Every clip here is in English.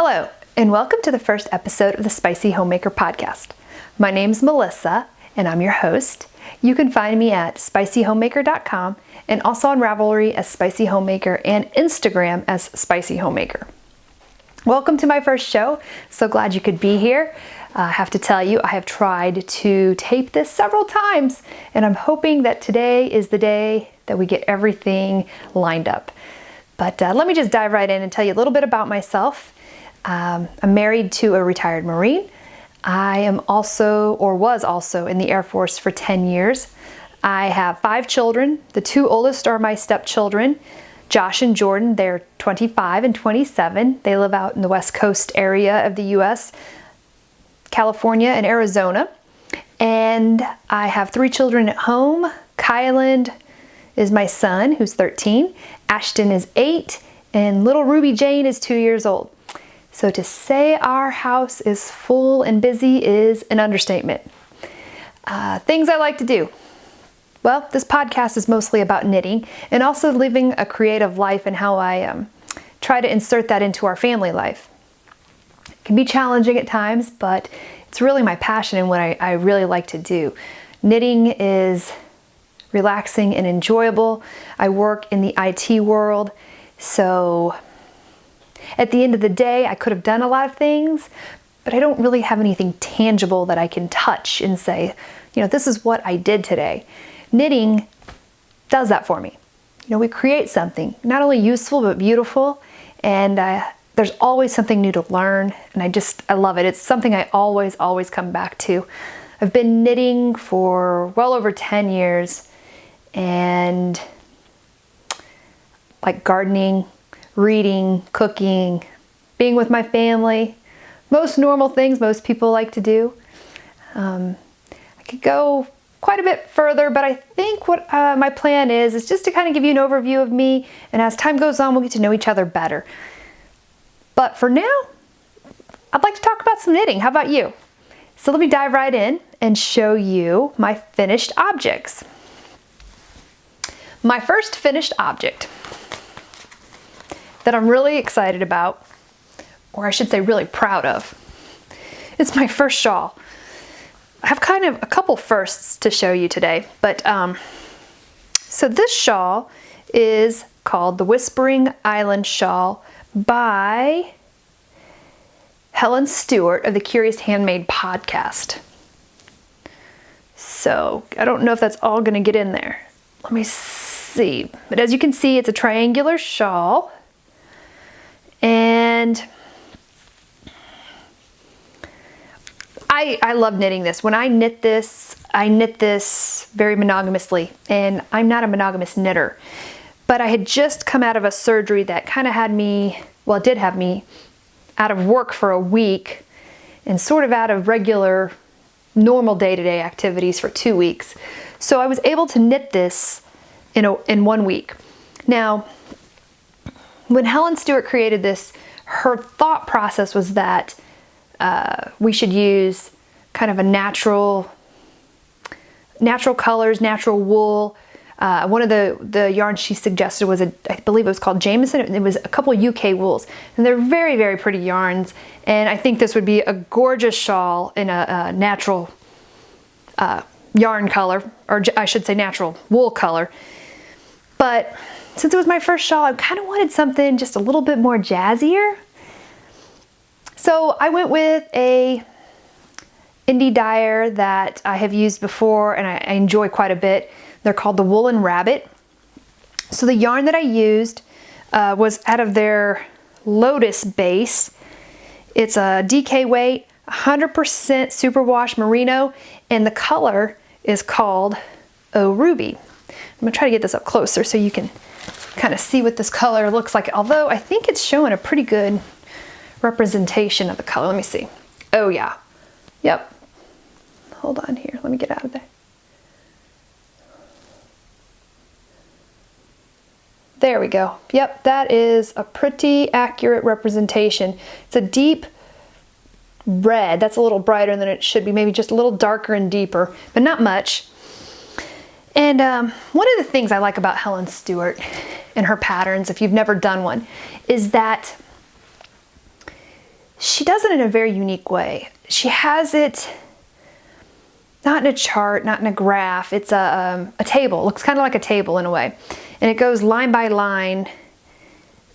Hello, and welcome to the first episode of the Spicy Homemaker podcast. My name's Melissa, and I'm your host. You can find me at spicyhomemaker.com and also on Ravelry as Spicy Homemaker and Instagram as Spicy Homemaker. Welcome to my first show. So glad you could be here. I have to tell you, I have tried to tape this several times, and I'm hoping that today is the day that we get everything lined up. But let me just dive right in and tell you a little bit about myself. I'm married to a retired Marine. I am also, or was also, in the Air Force for 10 years. I have 5 children. The 2 oldest are my stepchildren, Josh and Jordan. They're 25 and 27. They live out in the West Coast area of the U.S., California and Arizona. And I have 3 children at home. Kyland is my son, who's 13. Ashton is 8. And little Ruby Jane is 2 years old. So to say our house is full and busy is an understatement. Things I like to do. Well, this podcast is mostly about knitting and also living a creative life and how I try to insert that into our family life. It can be challenging at times, but it's really my passion and what I really like to do. Knitting is relaxing and enjoyable. I work in the IT world, so at the end of the day, I could have done a lot of things, but I don't really have anything tangible that I can touch and say, this is what I did today. Knitting does that for me. We create something, not only useful, but beautiful, and there's always something new to learn, and I love it. It's something I always come back to. I've been knitting for well over 10 years, and like gardening, reading, cooking, being with my family, most normal things most people like to do. I could go quite a bit further, but I think what my plan is just to kind of give you an overview of me, and as time goes on, we'll get to know each other better. But for now, I'd like to talk about some knitting. How about you? So let me dive right in and show you my finished objects. My first finished object that I'm really excited about, or I should say really proud of, it's my first shawl. I have kind of a couple firsts to show you today, but so this shawl is called the Whispering Island Shawl by Helen Stewart of the Curious Handmade podcast. So I don't know if that's all going to get in there. Let me see. But as you can see, it's a triangular shawl. And I love knitting this. When I knit this very monogamously, and I'm not a monogamous knitter. But I had just come out of a surgery that kind of had me, well, it did have me out of work for a week and sort of out of regular, normal day-to-day activities for 2 weeks. So I was able to knit this in 1 week. Now, when Helen Stewart created this, her thought process was that we should use kind of a natural colors, natural wool. One of the yarns she suggested was, I believe it was called Jameson. It was a couple UK wools. And they're very, very pretty yarns. And I think this would be a gorgeous shawl in a natural yarn color, or I should say natural wool color. But since it was my first shawl, I kind of wanted something just a little bit more jazzier. So I went with a indie dyer that I have used before and I enjoy quite a bit. They're called the Woolen Rabbit. So the yarn that I used was out of their Lotus base. It's a DK weight, 100% superwash merino, and the color is called Oh Ruby. I'm gonna try to get this up closer so you can kind of see what this color looks like, although I think it's showing a pretty good representation of the color. Let me see. Oh yeah. Yep. Hold on here. Let me get out of there. There we go. Yep, that is a pretty accurate representation. It's a deep red. That's a little brighter than it should be. Maybe just a little darker and deeper, but not much. And one of the things I like about Helen Stewart and her patterns, if you've never done one, is that she does it in a very unique way. She has it not in a chart, not in a graph. It's a table. It looks kind of like a table in a way. And it goes line by line,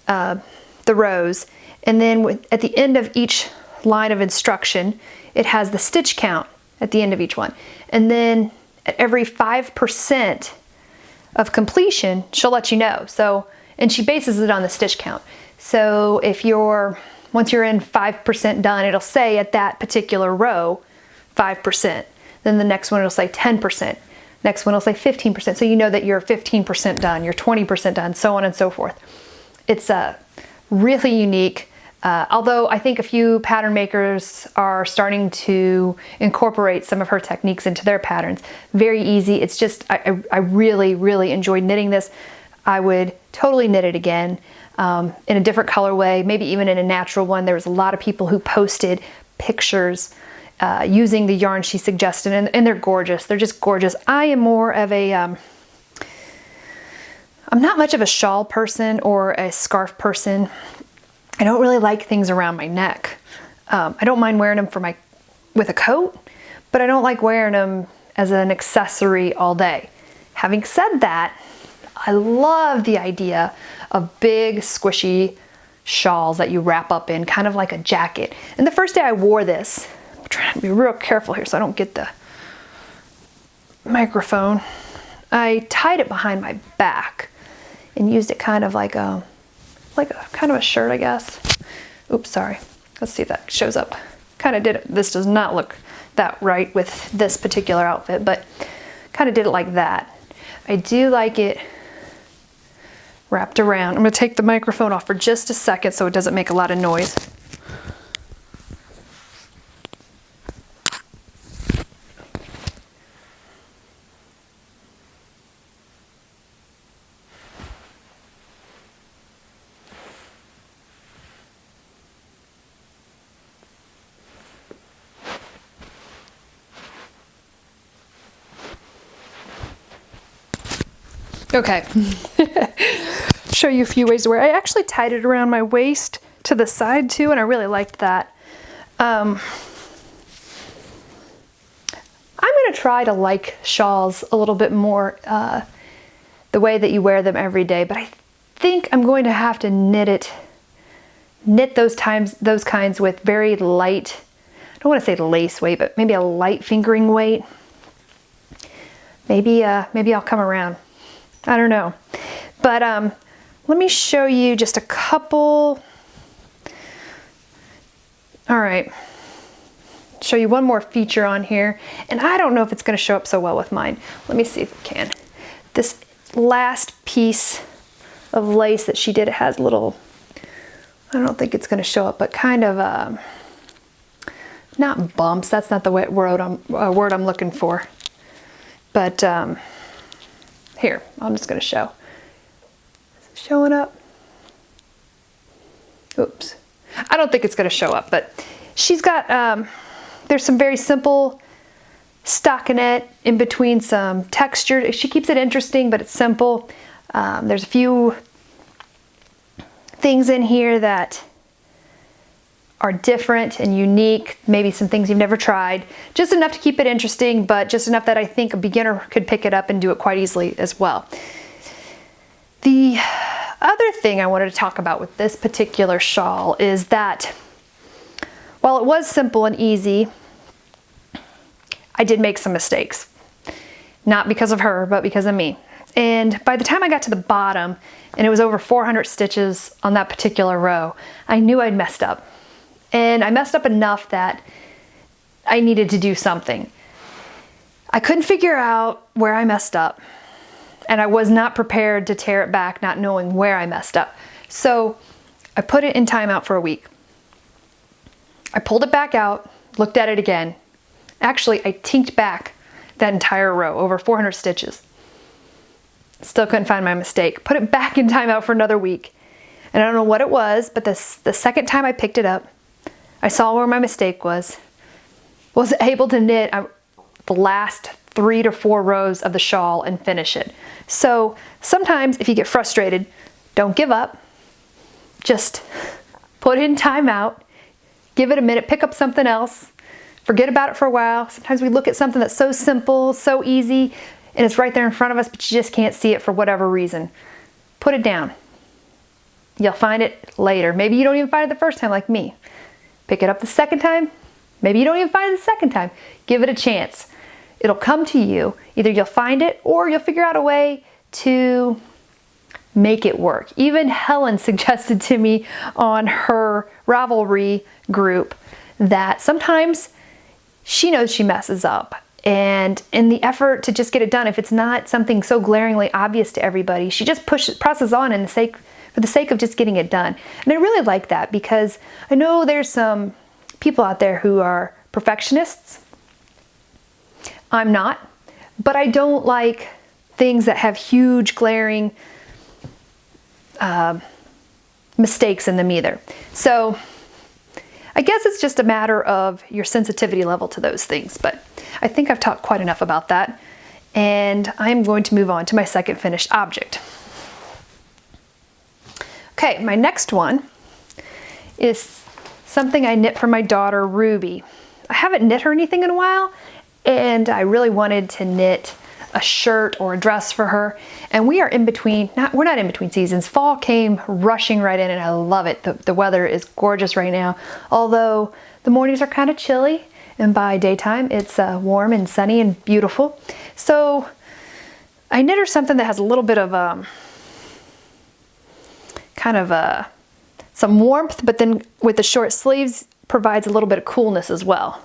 the rows. And then at the end of each line of instruction, it has the stitch count at the end of each one. And then at every 5% of completion, she'll let you know. So, and she bases it on the stitch count. So if once you're in 5% done, it'll say at that particular row, 5%. Then the next one it'll say 10%. Next one will say 15%. So you know that you're 15% done, you're 20% done, so on and so forth. It's really unique. Although I think a few pattern makers are starting to incorporate some of her techniques into their patterns. Very easy. It's just, I really, really enjoyed knitting this. I would totally knit it again in a different colorway, maybe even in a natural one. There was a lot of people who posted pictures using the yarn she suggested, and they're gorgeous. They're just gorgeous. I am more of I'm not much of a shawl person or a scarf person. I don't really like things around my neck. I don't mind wearing them with a coat, but I don't like wearing them as an accessory all day. Having said that, I love the idea of big squishy shawls that you wrap up in, kind of like a jacket. And the first day I wore this, I'm trying to be real careful here so I don't get the microphone. I tied it behind my back and used it kind of like a kind of a shirt, I guess. Oops, sorry. Let's see if that shows up. Kind of did it. This does not look that right with this particular outfit, but kind of did it like that. I do like it wrapped around. I'm going to take the microphone off for just a second so it doesn't make a lot of noise. Okay, show you a few ways to wear it. I actually tied it around my waist to the side too, and I really liked that. I'm gonna try to like shawls a little bit more the way that you wear them every day, but I think I'm going to have to knit those kinds with very light, I don't want to say lace weight, but maybe a light fingering weight. Maybe I'll come around. I don't know. But let me show you just a couple. All right. Show you one more feature on here. And I don't know if it's going to show up so well with mine. Let me see if it can. This last piece of lace that she did, it has little, I don't think it's going to show up, but kind of, not bumps. That's not the word I'm looking for. But, here, I'm just going to show. Is it showing up? Oops. I don't think it's going to show up, but she's got, there's some very simple stockinette in between some texture. She keeps it interesting, but it's simple. There's a few things in here that are different and unique, maybe some things you've never tried. Just enough to keep it interesting, but just enough that I think a beginner could pick it up and do it quite easily as well. The other thing I wanted to talk about with this particular shawl is that while it was simple and easy, I did make some mistakes. Not because of her, but because of me. And by the time I got to the bottom, and it was over 400 stitches on that particular row, I knew I'd messed up. And I messed up enough that I needed to do something. I couldn't figure out where I messed up, and I was not prepared to tear it back not knowing where I messed up. So I put it in timeout for a week. I pulled it back out, looked at it again. Actually, I tinked back that entire row, over 400 stitches. Still couldn't find my mistake. Put it back in timeout for another week. And I don't know what it was, but the second time I picked it up, I saw where my mistake was able to knit the last 3 to 4 rows of the shawl and finish it. So sometimes if you get frustrated, don't give up. Just put in timeout, give it a minute, pick up something else, forget about it for a while. Sometimes we look at something that's so simple, so easy, and it's right there in front of us, but you just can't see it for whatever reason. Put it down. You'll find it later. Maybe you don't even find it the first time like me. Pick it up the second time. Maybe you don't even find it the second time. Give it a chance. It'll come to you. Either you'll find it or you'll figure out a way to make it work. Even Helen suggested to me on her Ravelry group that sometimes she knows she messes up. And in the effort to just get it done, if it's not something so glaringly obvious to everybody, she just presses on for the sake of just getting it done. And I really like that because I know there's some people out there who are perfectionists. I'm not, but I don't like things that have huge glaring mistakes in them either. So I guess it's just a matter of your sensitivity level to those things, but I think I've talked quite enough about that, and I'm going to move on to my second finished object. Okay, my next one is something I knit for my daughter Ruby. I haven't knit her anything in a while, and I really wanted to knit a shirt or a dress for her, and we are in between, we're not in between seasons. Fall came rushing right in and I love it. The weather is gorgeous right now, although the mornings are kind of chilly, and by daytime it's warm and sunny and beautiful. So I knit her something that has a little bit of some warmth, but then with the short sleeves provides a little bit of coolness as well.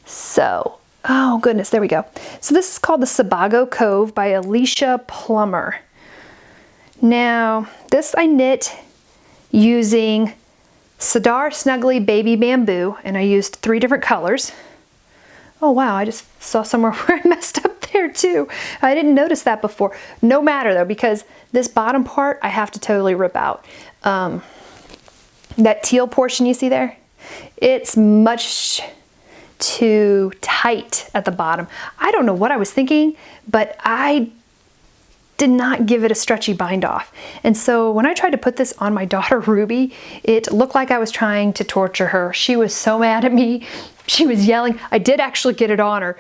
So, oh goodness, there we go. So this is called the Sebago Cove by Alicia Plummer. Now, this I knit using Sadar Snuggly Baby Bamboo, and I used 3 different colors. Oh wow, I just saw somewhere where I messed up there too. I didn't notice that before. No matter though, because this bottom part I have to totally rip out. That teal portion you see there, it's much too tight at the bottom. I don't know what I was thinking, but I did not give it a stretchy bind off. And so when I tried to put this on my daughter Ruby, it looked like I was trying to torture her. She was so mad at me. She was yelling. I did actually get it on her,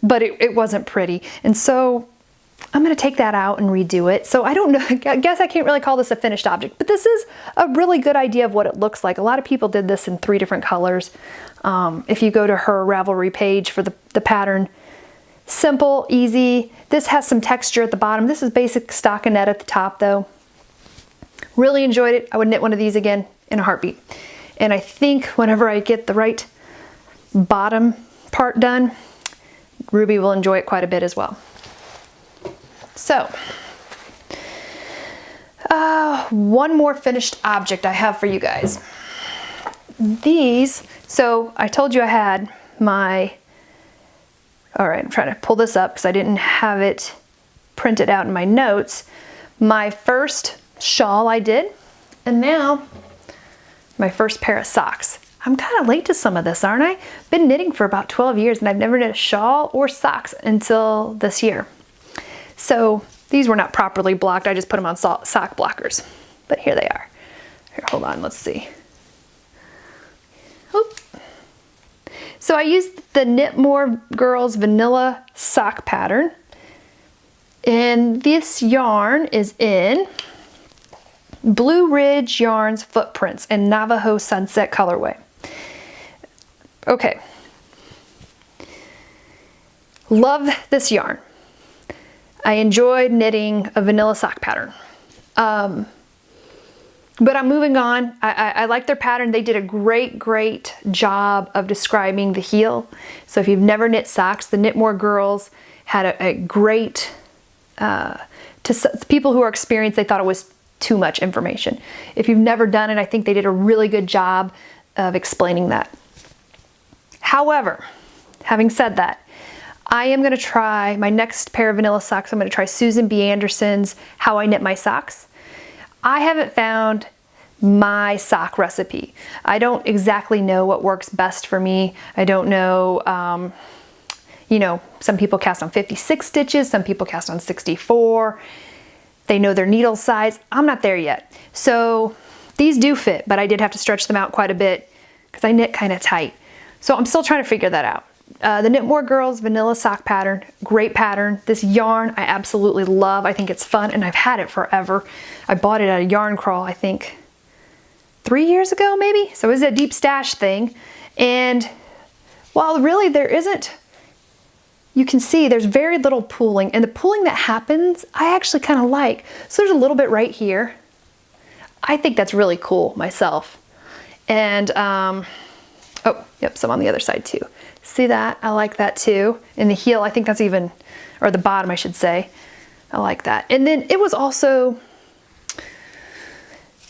but it wasn't pretty. And so I'm gonna take that out and redo it. So I don't know, I guess I can't really call this a finished object, but this is a really good idea of what it looks like. A lot of people did this in 3 different colors. If you go to her Ravelry page for the pattern, simple, easy. This has some texture at the bottom. This is basic stockinette at the top though. Really enjoyed it. I would knit one of these again in a heartbeat. And I think whenever I get the right bottom part done, Ruby will enjoy it quite a bit as well. So, one more finished object I have for you guys. These, so I told you I had my, all right, I'm trying to pull this up because I didn't have it printed out in my notes. My first shawl I did, and now my first pair of socks. I'm kind of late to some of this, aren't I? Been knitting for about 12 years and I've never knit a shawl or socks until this year. So these were not properly blocked. I just put them on sock blockers, but here they are. Here, hold on, let's see. Oop. So I used the Knit More Girls Vanilla Sock pattern, and this yarn is in Blue Ridge Yarns Footprints and Navajo Sunset colorway. Okay, love this yarn. I enjoyed knitting a vanilla sock pattern. But I'm moving on. I like their pattern. They did a great job of describing the heel. So if you've never knit socks, the Knit More Girls had a great, to people who are experienced, they thought it was too much information. If you've never done it, I think they did a really good job of explaining that. However, having said that, I am going to try my next pair of vanilla socks. I'm going to try Susan B. Anderson's How I Knit My Socks. I haven't found my sock recipe. I don't exactly know what works best for me. I don't know, you know, some people cast on 56 stitches, some people cast on 64. They know their needle size. I'm not there yet. So these do fit, but I did have to stretch them out quite a bit because I knit kind of tight. So I'm still trying to figure that out. The Knit More Girls vanilla sock pattern, great pattern. This yarn I absolutely love. I think it's fun and I've had it forever. I bought it at a yarn crawl, I think 3 years ago maybe. So it was a deep stash thing. And while really there isn't, you can see there's very little pooling, and the pooling that happens I actually kind of like. So there's a little bit right here. I think that's really cool myself. And oh, yep, some on the other side too. See that? I like that too. And the heel, I think that's even, or the bottom I should say. I like that. And then it was also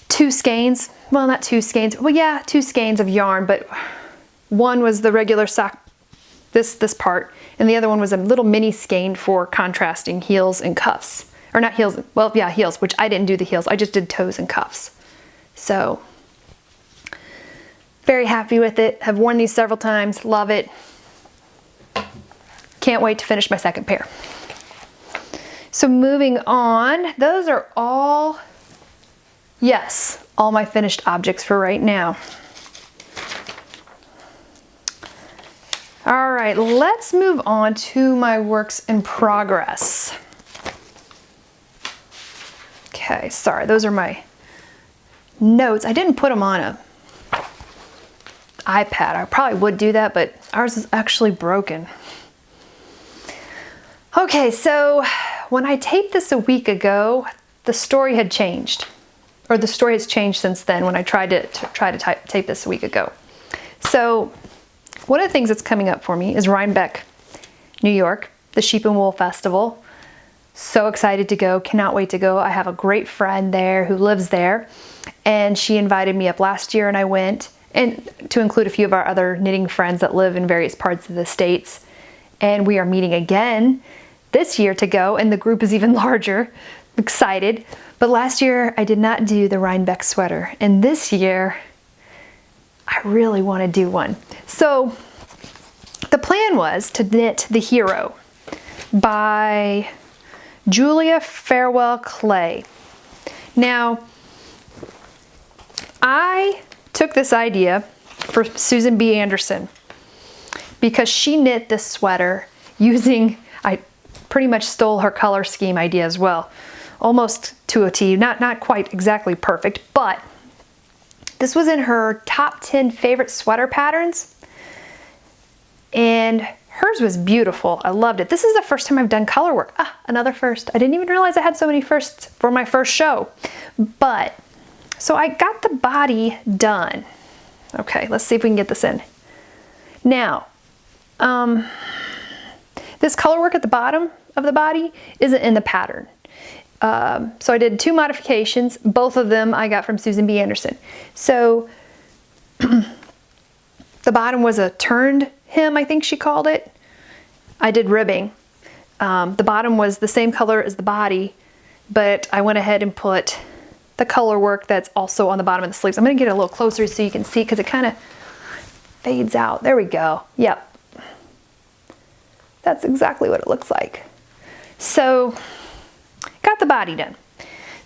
2 skeins. Well, not 2 skeins. Well, yeah, 2 skeins of yarn, but one was the regular sock, this part, and the other one was a little mini skein for contrasting heels and cuffs. Or not heels, well, yeah, heels, which I didn't do the heels. I just did toes and cuffs. So, very happy with it. Have worn these several times. Love it. Can't wait to finish my second pair. So moving on, those are all, yes, all my finished objects for right now. All right, let's move on to my works in progress. Okay, sorry, those are my notes. I didn't put them on a iPad. I probably would do that, but ours is actually broken. Okay, so when I taped this a week ago, the story had changed, or the story has changed since then when I tried to tape this a week ago. So one of the things that's coming up for me is Rhinebeck, New York, the Sheep and Wool Festival. So excited to go, cannot wait to go. I have a great friend there who lives there, and she invited me up last year and I went, and to include a few of our other knitting friends that live in various parts of the States. And we are meeting again this year to go, and the group is even larger. I'm excited. But last year I did not do the Rhinebeck sweater, and this year I really want to do one. So the plan was to knit the Hero by Julia Farewell Clay. Now, I took this idea for Susan B. Anderson because she knit this sweater using, I pretty much stole her color scheme idea as well, almost to a T, not quite exactly perfect, but this was in her top 10 favorite sweater patterns, and hers was beautiful. I loved it. This is the first time I've done color work. Another first. I didn't even realize I had so many firsts for my first show. But, so I got the body done. Okay, let's see if we can get this in. Now, this color work at the bottom of the body isn't in the pattern. So I did 2 modifications. Both of them I got from Susan B. Anderson. So the bottom was a turned hem, I think she called it. I did ribbing. The bottom was the same color as the body, but I went ahead and put the color work that's also on the bottom of the sleeves. I'm going to get a little closer so you can see, because it kind of fades out. There we go. Yep. That's exactly what it looks like. So got the body done.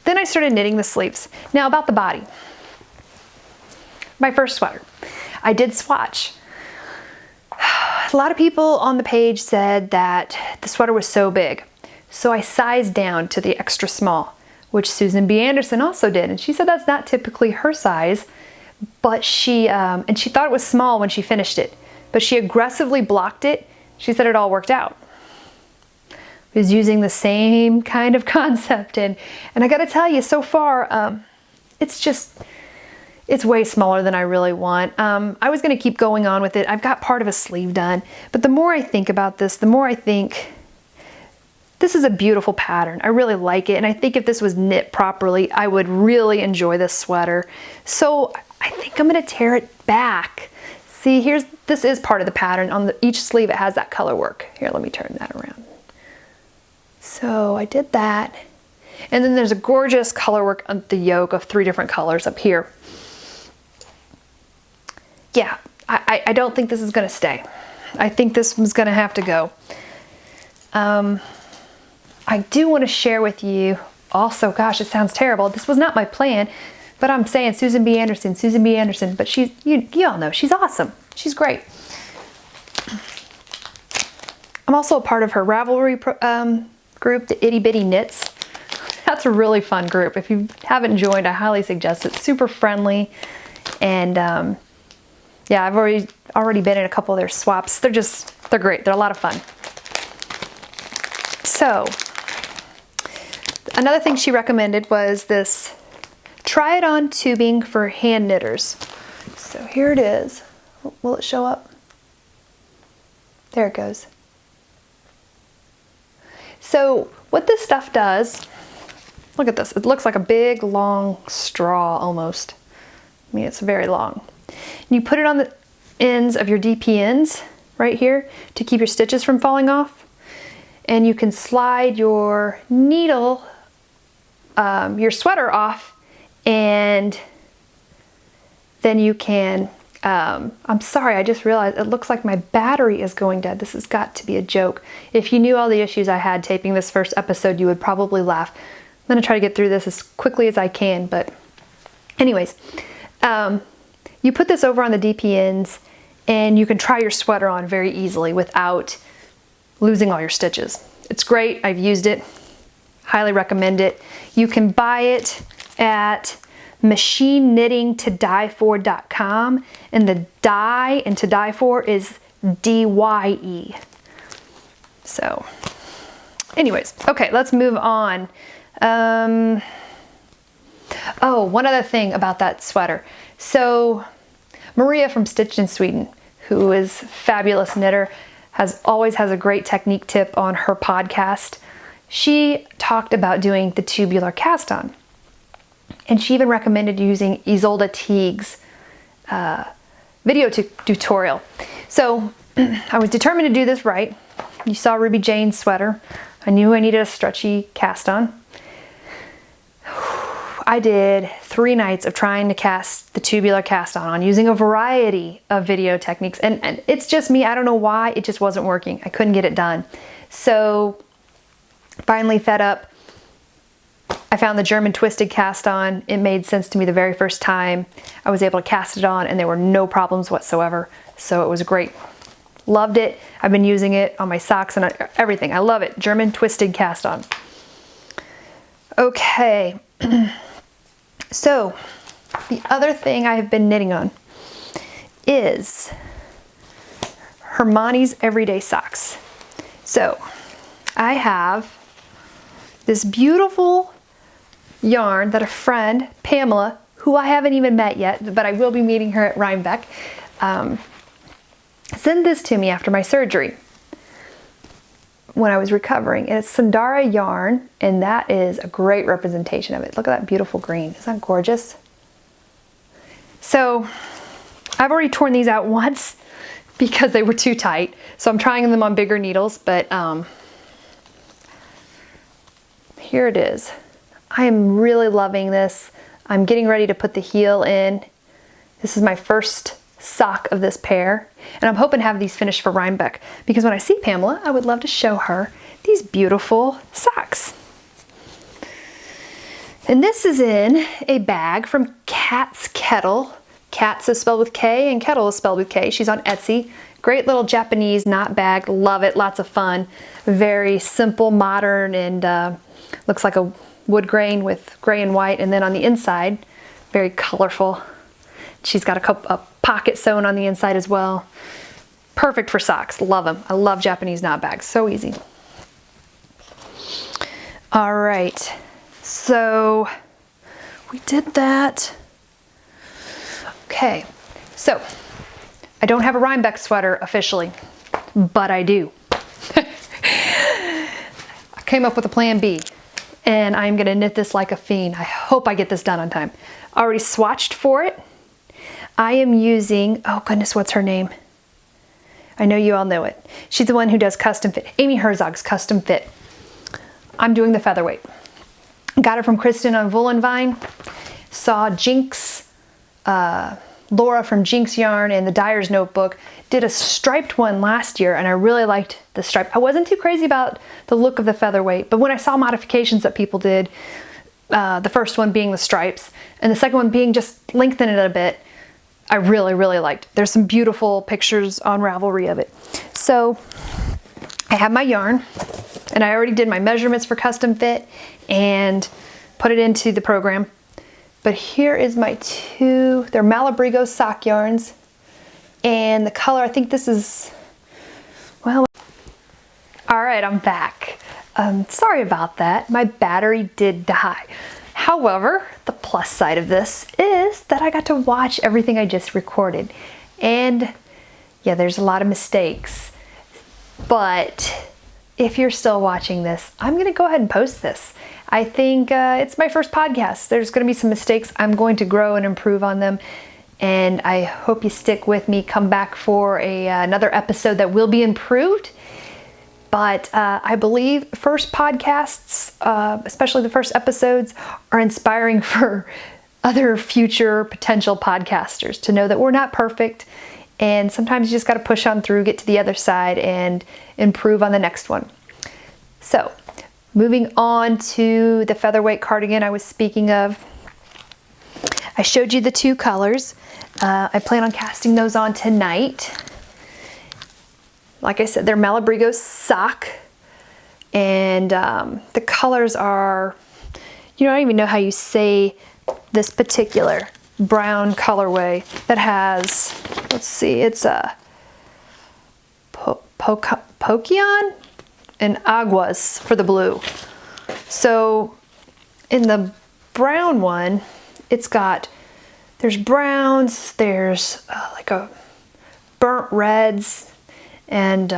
Then I started knitting the sleeves. Now about the body. My first sweater. I did swatch. A lot of people on the page said that the sweater was so big. So I sized down to the extra small, which Susan B. Anderson also did. And she said that's not typically her size, but she thought it was small when she finished it, but she aggressively blocked it. She said it all worked out. I was using the same kind of concept, and I gotta tell you, so far, it's way smaller than I really want. I was gonna keep going on with it. I've got part of a sleeve done, but the more I think about this, the more I think this is a beautiful pattern. I really like it, and I think if this was knit properly, I would really enjoy this sweater. So I think I'm gonna tear it back. See, this is part of the pattern. On each sleeve it has that color work. Here, let me turn that around. So I did that. And then there's a gorgeous color work on the yoke of 3 different colors up here. Yeah, I don't think this is gonna stay. I think this one's gonna have to go. I do want to share with you also, gosh, it sounds terrible. This was not my plan. But I'm saying Susan B. Anderson, but you all know she's awesome. She's great. I'm also a part of her Ravelry group, the Itty Bitty Knits. That's a really fun group. If you haven't joined, I highly suggest it. Super friendly, and yeah, I've already been in a couple of their swaps. They're great. They're a lot of fun. So another thing she recommended was this Try It On tubing for hand knitters. So here it is. Will it show up? There it goes. So what this stuff does, look at this. It looks like a big long straw almost. I mean, it's very long. And you put it on the ends of your DPNs right here to keep your stitches from falling off. And you can slide your needle, your sweater off, and then you can, I'm sorry, I just realized it looks like my battery is going dead. This has got to be a joke. If you knew all the issues I had taping this first episode, you would probably laugh. I'm gonna try to get through this as quickly as I can, but anyways, you put this over on the DPNs and you can try your sweater on very easily without losing all your stitches. It's great. I've used it. Highly recommend it. You can buy it at machineknittingtodiefor.com, and the die and to die for is DYE. So anyways, okay, let's move on. Oh, one other thing about that sweater. So Maria from Stitched in Sweden, who is a fabulous knitter, always has a great technique tip on her podcast. She talked about doing the tubular cast on. And she even recommended using Isolde Teague's video tutorial. So I was determined to do this right. You saw Ruby Jane's sweater. I knew I needed a stretchy cast on. I did 3 nights of trying to cast the tubular cast on using a variety of video techniques. And it's just me. I don't know why. It just wasn't working. I couldn't get it done. So finally fed up, I found the German twisted cast on. It made sense to me the very first time. I was able to cast it on and there were no problems whatsoever. So it was great. Loved it. I've been using it on my socks and everything. I love it. German twisted cast on. Okay. So the other thing I have been knitting on is Hermione's Everyday Socks. So I have this beautiful yarn that a friend, Pamela, who I haven't even met yet, but I will be meeting her at Rhinebeck, sent this to me after my surgery when I was recovering. And it's Sundara yarn, and that is a great representation of it. Look at that beautiful green. Isn't that gorgeous? So I've already torn these out once because they were too tight. So I'm trying them on bigger needles, but here it is. I am really loving this. I'm getting ready to put the heel in. This is my first sock of this pair, and I'm hoping to have these finished for Rhinebeck, because when I see Pamela, I would love to show her these beautiful socks. And this is in a bag from Kat's Kettle. Kat's is spelled with K and Kettle is spelled with K. She's on Etsy. Great little Japanese knot bag. Love it. Lots of fun. Very simple, modern, and looks like a wood grain with gray and white, and then on the inside, very colorful. She's got a pocket sewn on the inside as well. Perfect for socks. Love them. I love Japanese knot bags. So easy. All right. So we did that. Okay. So I don't have a Rhinebeck sweater officially, but I do. I came up with a plan B, and I'm going to knit this like a fiend. I hope I get this done on time. I already swatched for it. I am using, oh goodness, what's her name? I know you all know it. She's the one who does custom fit. Amy Herzog's Custom Fit. I'm doing the featherweight. Got it from Kristen on Woolenvine. Saw Jinx, Laura from Jinx Yarn and the Dyer's Notebook did a striped one last year, and I really liked the stripe. I wasn't too crazy about the look of the featherweight, but when I saw modifications that people did, the first one being the stripes, and the second one being just lengthen it a bit, I really, really liked. There's some beautiful pictures on Ravelry of it. So I have my yarn, and I already did my measurements for custom fit and put it into the program. But here is my they're Malabrigo sock yarns, and the color, I think this is, well, all right, I'm back. Sorry about that. My battery did die. However, the plus side of this is that I got to watch everything I just recorded. And yeah, there's a lot of mistakes. But if you're still watching this, I'm gonna go ahead and post this. I think it's my first podcast. There's gonna be some mistakes. I'm going to grow and improve on them. And I hope you stick with me, come back for another episode that will be improved. But I believe first podcasts, especially the first episodes, are inspiring for other future potential podcasters to know that we're not perfect, and sometimes you just got to push on through, get to the other side, and improve on the next one. So, moving on to the featherweight cardigan I was speaking of. I showed you the two colors. I plan on casting those on tonight. Like I said, they're Malabrigo sock, and the colors are, I don't even know how you say this particular brown colorway that has, let's see, it's a Pokion and Aguas for the blue. So in the brown one, there's browns, there's like a burnt reds, and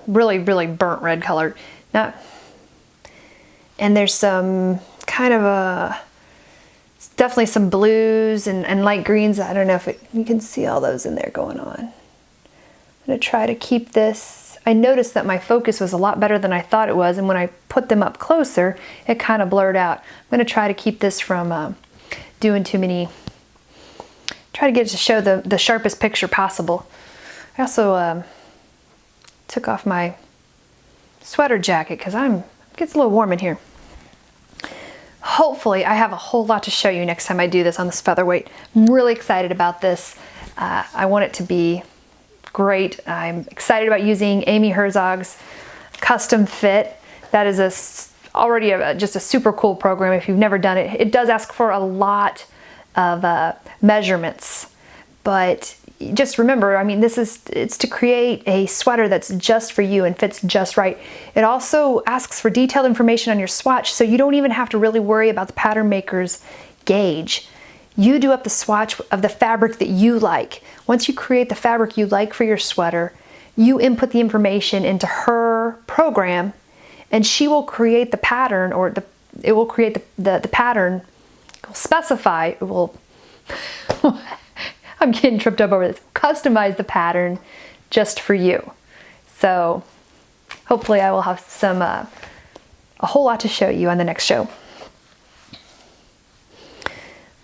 really, really burnt red color. And there's some kind of definitely some blues and light greens. I don't know if you can see all those in there going on. I'm gonna try to keep this. I noticed that my focus was a lot better than I thought it was, and when I put them up closer, it kind of blurred out. I'm gonna try to keep this from doing too many, try to get it to show the sharpest picture possible. I also took off my sweater jacket because it gets a little warm in here. Hopefully I have a whole lot to show you next time I do this on this featherweight. I'm really excited about this. I want it to be great. I'm excited about using Amy Herzog's custom fit. That is already just a super cool program if you've never done it. It does ask for a lot of measurements, but just remember, it's to create a sweater that's just for you and fits just right. It also asks for detailed information on your swatch, so you don't even have to really worry about the pattern maker's gauge. You do up the swatch of the fabric that you like. Once you create the fabric you like for your sweater, you input the information into her program, and she will create the pattern, or it will create the pattern. It will specify, it will I'm getting tripped up over this. Customize the pattern just for you. So hopefully I will have a whole lot to show you on the next show.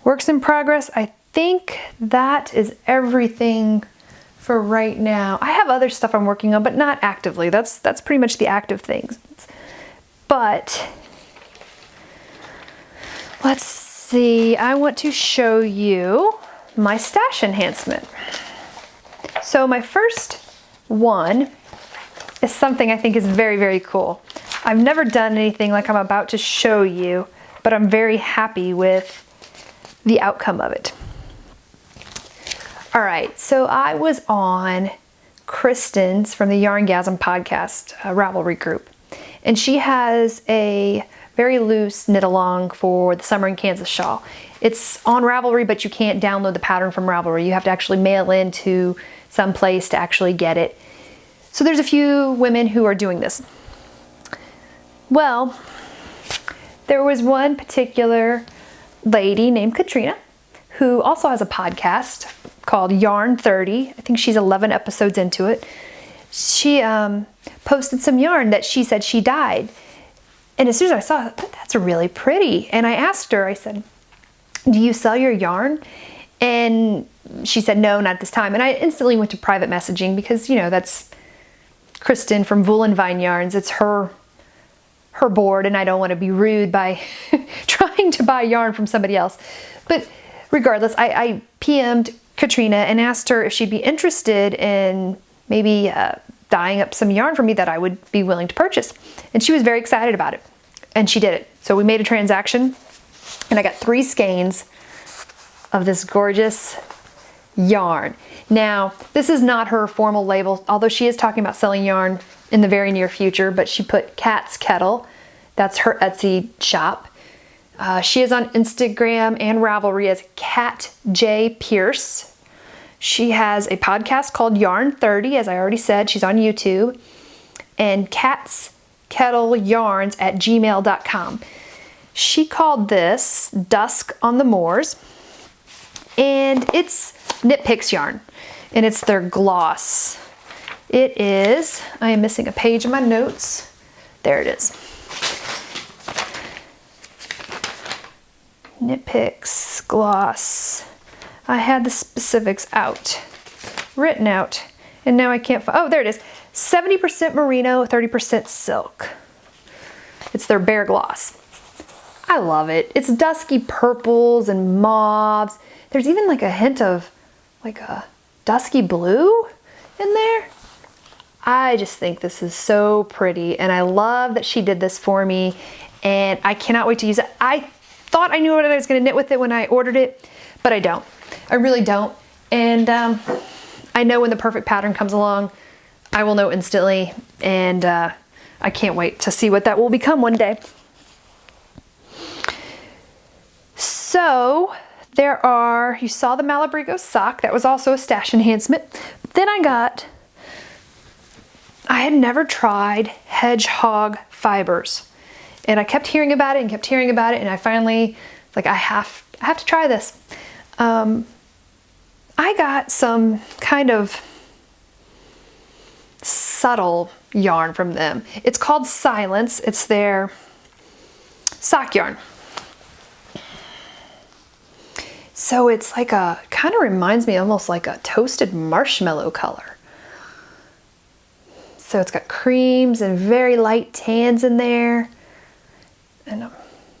Works in progress. I think that is everything for right now. I have other stuff I'm working on, but not actively. That's pretty much the active things. But let's see. I want to show you my stash enhancement. So my first one is something I think is very, very cool. I've never done anything like I'm about to show you, but I'm very happy with the outcome of it. All right, so I was on Kristen's from the Yarngasm podcast, Ravelry group, and she has a very loose knit along for the Summer in Kansas shawl. It's on Ravelry, but you can't download the pattern from Ravelry. You have to actually mail in to some place to actually get it. So there's a few women who are doing this. Well, there was one particular lady named Katrina who also has a podcast called Yarn 30. I think she's 11 episodes into it. She posted some yarn that she said she dyed. And as soon as I saw it, that's really pretty. And I asked her, I said, do you sell your yarn? And she said, no, not this time. And I instantly went to private messaging because, that's Kristen from Vool and Vine Yarns. It's her board, and I don't want to be rude by trying trying to buy yarn from somebody else. But regardless, I PM'd Katrina and asked her if she'd be interested in maybe dyeing up some yarn for me that I would be willing to purchase. And she was very excited about it. And she did it. So we made a transaction and I got 3 skeins of this gorgeous yarn. Now, this is not her formal label, although she is talking about selling yarn in the very near future, but she put Cat's Kettle. That's her Etsy shop. She is on Instagram and Ravelry as Cat J Pierce. She has a podcast called Yarn 30, as I already said. She's on YouTube. And Cat's Kettle Yarns at gmail.com. She called this Dusk on the Moors. And it's Knit Picks yarn. And it's their gloss. It is, I am missing a page in my notes. There it is. Knit Picks gloss. I had the specifics written out, and now I can't find, oh, there it is. 70% merino, 30% silk. It's their bare gloss. I love it. It's dusky purples and mauves. There's even like a hint of like a dusky blue in there. I just think this is so pretty, and I love that she did this for me, and I cannot wait to use it. I thought I knew what I was going to knit with it when I ordered it, but I don't. I really don't. And I know when the perfect pattern comes along, I will know instantly, and I can't wait to see what that will become one day. So there are, you saw the Malabrigo sock. That was also a stash enhancement. Then I had never tried hedgehog fibers. And I kept hearing about it and kept hearing about it, and I finally, like, I have to try this. I got some kind of subtle yarn from them. It's called Silence. It's their sock yarn. So it's like a, kind of reminds me almost like a toasted marshmallow color. So it's got creams and very light tans in there. And I'm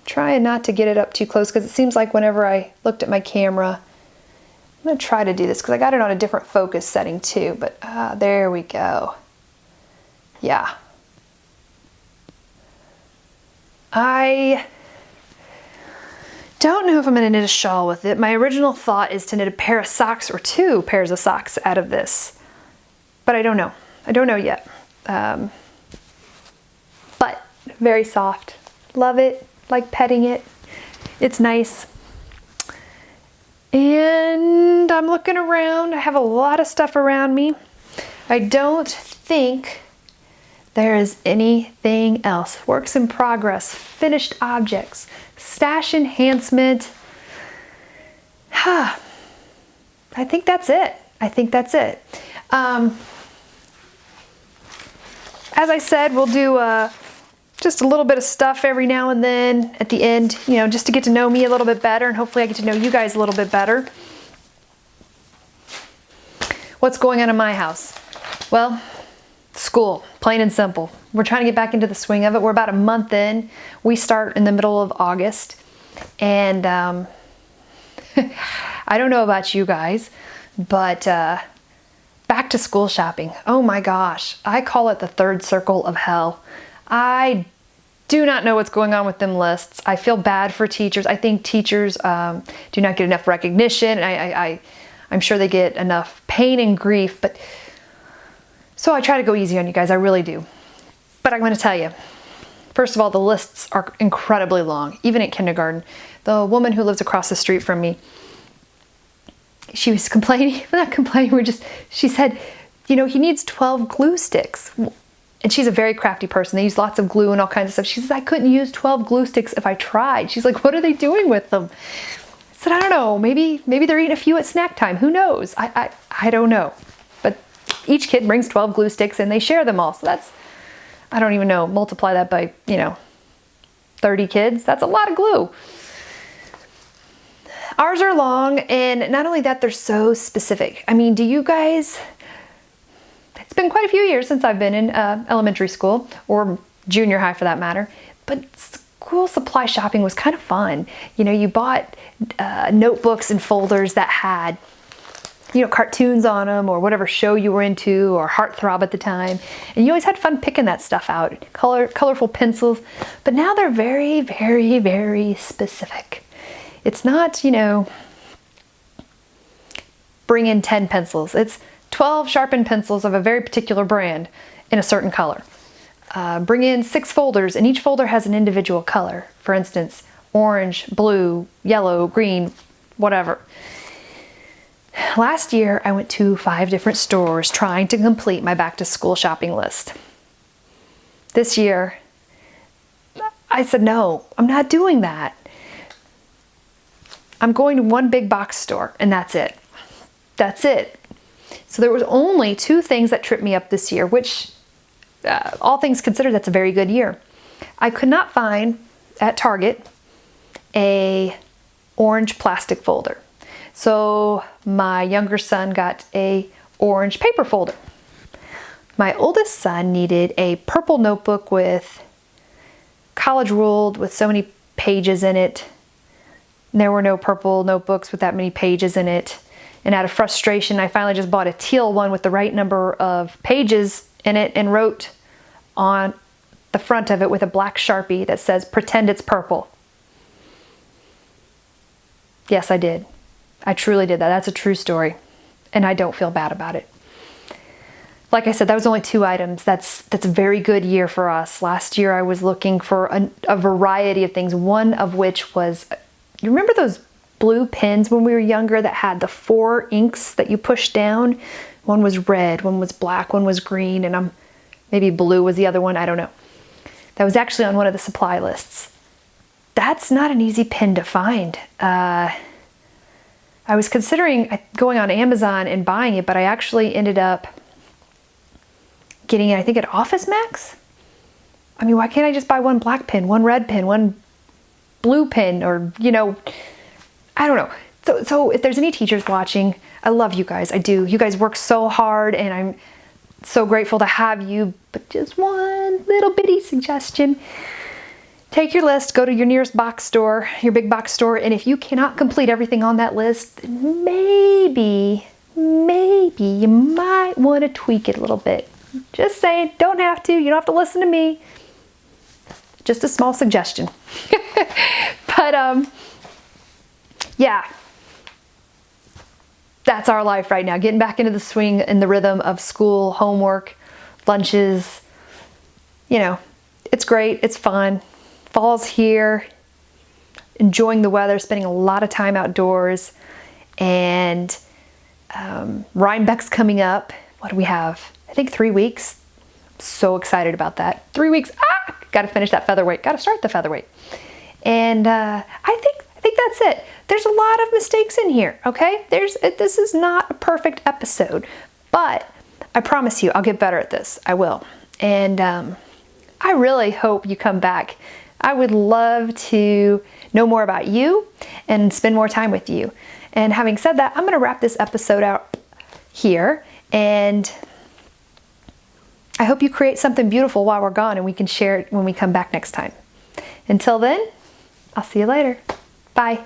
trying not to get it up too close because it seems like whenever I looked at my camera, I'm going to try to do this because I got it on a different focus setting too, but there we go. Yeah. I don't know if I'm going to knit a shawl with it. My original thought is to knit a pair of socks or 2 pairs of socks out of this, but I don't know. I don't know yet. But very soft. Love it, like petting it. It's nice. And I'm looking around. I have a lot of stuff around me. I don't think there is anything else. Works in progress, finished objects, stash enhancement. I think that's it. I think that's it. As I said, we'll do just a little bit of stuff every now and then at the end, you know, just to get to know me a little bit better, and hopefully I get to know you guys a little bit better. What's going on in my house? Well, school, plain and simple. We're trying to get back into the swing of it. We're about a month in. We start in the middle of August, and I don't know about you guys, but back to school shopping. Oh my gosh, I call it the third circle of hell. I do not know what's going on with them lists. I feel bad for teachers. I think teachers do not get enough recognition. I'm sure they get enough pain and grief, but so I try to go easy on you guys. I really do. But I'm going to tell you, first of all, the lists are incredibly long, even at kindergarten. The woman who lives across the street from me, she was complaining, not complaining, she said, you know, he needs 12 glue sticks. And she's a very crafty person. They use lots of glue and all kinds of stuff. She says, I couldn't use 12 glue sticks if I tried. She's like, what are they doing with them? I said, I don't know. Maybe they're eating a few at snack time. Who knows? I don't know. But each kid brings 12 glue sticks and they share them all. So that's, I don't even know, multiply that by, 30 kids. That's a lot of glue. Ours are long, and not only that, they're so specific. I mean, do you guys... It's been quite a few years since I've been in elementary school, or junior high for that matter, but school supply shopping was kind of fun. You bought notebooks and folders that had cartoons on them, or whatever show you were into, or Heartthrob at the time. And you always had fun picking that stuff out. Colorful pencils. But now they're very, very, very specific. It's not, bring in 10 pencils. It's 12 sharpened pencils of a very particular brand in a certain color. Bring in 6 folders, and each folder has an individual color. For instance, orange, blue, yellow, green, whatever. Last year, I went to 5 different stores trying to complete my back to school shopping list. This year, I said, no, I'm not doing that. I'm going to one big box store, and that's it. That's it. So there was only 2 things that tripped me up this year, which, all things considered, that's a very good year. I could not find at Target a orange plastic folder. So my younger son got a orange paper folder. My oldest son needed a purple notebook with college ruled with so many pages in it. There were no purple notebooks with that many pages in it. And out of frustration, I finally just bought a teal one with the right number of pages in it and wrote on the front of it with a black Sharpie that says, "Pretend it's purple." Yes, I did. I truly did that. That's a true story. And I don't feel bad about it. Like I said, that was only 2 items. That's a very good year for us. Last year I was looking for a variety of things, one of which was, you remember those blue pens when we were younger that had the 4 inks that you push down? One was red, one was black, one was green, and maybe blue was the other one. I don't know. That was actually on one of the supply lists. That's not an easy pen to find. I was considering going on Amazon and buying it, but I actually ended up getting it, I think, at Office Max. I mean, why can't I just buy one black pen, one red pen, one blue pen, or, I don't know. So if there's any teachers watching, I love you guys. I do. You guys work so hard, and I'm so grateful to have you. But just one little bitty suggestion. Take your list, go to your nearest box store, your big box store, and if you cannot complete everything on that list, then maybe you might want to tweak it a little bit. Just saying, don't have to. You don't have to listen to me. Just a small suggestion. But, yeah. That's our life right now. Getting back into the swing and the rhythm of school, homework, lunches. It's great. It's fun. Fall's here, enjoying the weather, spending a lot of time outdoors, and Rhinebeck's coming up. What do we have? I think 3 weeks. I'm so excited about that. 3 weeks. Got to finish that featherweight. Got to start the featherweight. And I think that's it. There's a lot of mistakes in here. Okay, this is not a perfect episode, but I promise you, I'll get better at this. I will. And I really hope you come back. I would love to know more about you and spend more time with you. And having said that, I'm going to wrap this episode out here. And I hope you create something beautiful while we're gone, and we can share it when we come back next time. Until then, I'll see you later. Bye.